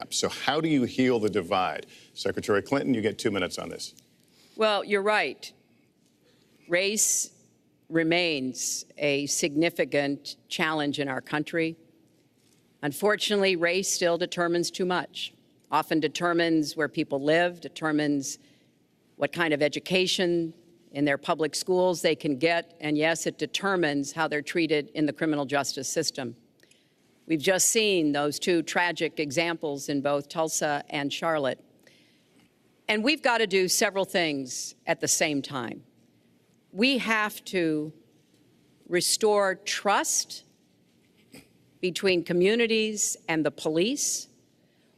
So how do you heal the divide? Secretary Clinton, you get 2 minutes on this. Well, you're right. Race remains a significant challenge in our country. Unfortunately, race still determines too much, often determines where people live, determines what kind of education in their public schools they can get, and yes, it determines how they're treated in the criminal justice system. We've just seen those two tragic examples in both Tulsa and Charlotte. And we've got to do several things at the same time. We have to restore trust between communities and the police.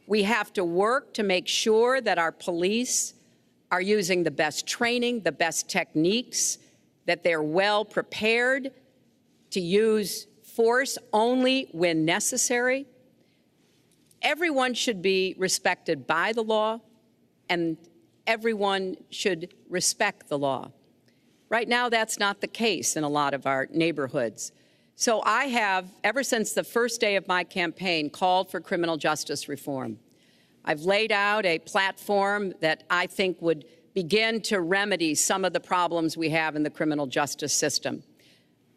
We have to work to make sure that our police are using the best training, the best techniques, that they're well prepared to use force only when necessary. Everyone should be respected by the law, and everyone should respect the law. Right now, that's not the case in a lot of our neighborhoods. So I have, ever since the first day of my campaign, called for criminal justice reform. I've laid out a platform that I think would begin to remedy some of the problems we have in the criminal justice system.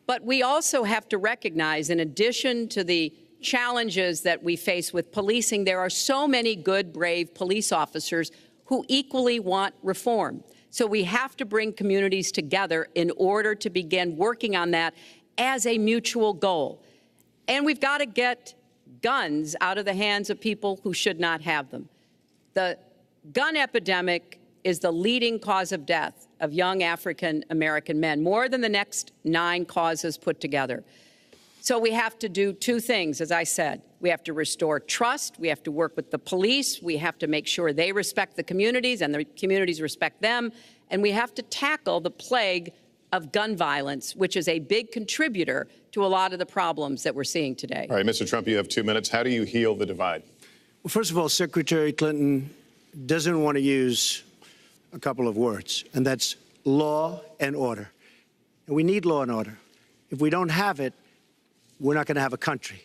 But we also have to recognize, in addition to the challenges that we face with policing, there are so many good, brave police officers who equally want reform. So we have to bring communities together in order to begin working on that as a mutual goal. And we've got to get guns out of the hands of people who should not have them. The gun epidemic is the leading cause of death of young African-American men, more than the next 9 causes put together. So we have to do 2 things, as I said. We have to restore trust. We have to work with the police. We have to make sure they respect the communities and the communities respect them. And we have to tackle the plague of gun violence, which is a big contributor to a lot of the problems that we're seeing today. All right, Mr. Trump, you have 2 minutes. How do you heal the divide? Well, first of all, Secretary Clinton doesn't want to use a couple of words, and that's law and order. And we need law and order. If we don't have it, we're not going to have a country.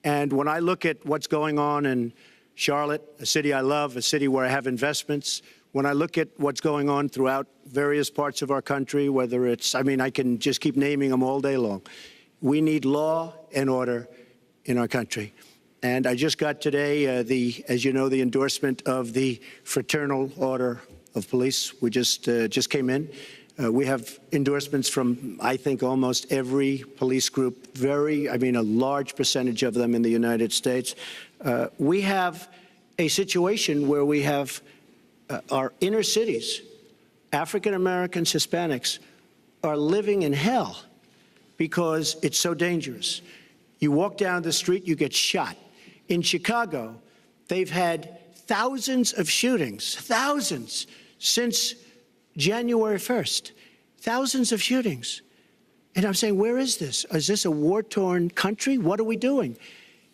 And when I look at what's going on in Charlotte, a city I love, a city where I have investments, when I look at what's going on throughout various parts of our country, whether it's, I mean, I can just keep naming them all day long. We need law and order in our country. And I just got today, as you know, the endorsement of the Fraternal Order of Police. We just came in. We have endorsements from, I think, almost every police group, a large percentage of them in the United States. We have a situation where we have our inner cities, African Americans, Hispanics, are living in hell because it's so dangerous. You walk down the street, you get shot. In Chicago, they've had thousands of shootings, thousands, since January 1st, thousands of shootings. And I'm saying, where is this? Is this a war-torn country? What are we doing?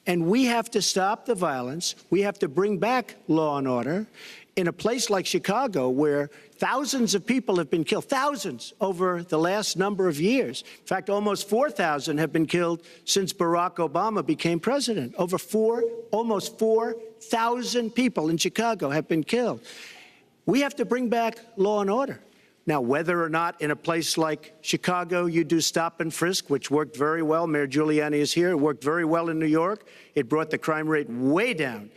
And we have to stop the violence. We have to bring back law and order. In a place like Chicago, where thousands of people have been killed, thousands over the last number of years. In fact, almost 4,000 have been killed since Barack Obama became president. Almost 4,000 people in Chicago have been killed. We have to bring back law and order. Now, whether or not in a place like Chicago you do stop and frisk, which worked very well, Mayor Giuliani is here, it worked very well in New York. It brought the crime rate way down.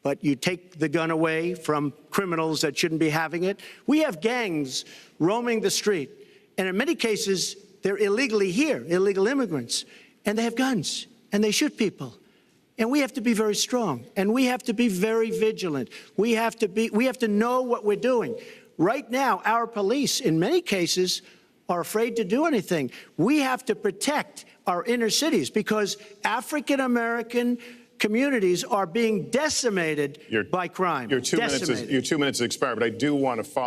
But you take the gun away from criminals that shouldn't be having it. We have gangs roaming the street, and in many cases, they're illegally here, illegal immigrants, and they have guns, and they shoot people. And we have to be very strong, and we have to be very vigilant. We have to know what we're doing. Right now, our police, in many cases, are afraid to do anything. We have to protect our inner cities because African-American communities are being decimated by crime. Your 2 minutes has expired, but I do want to follow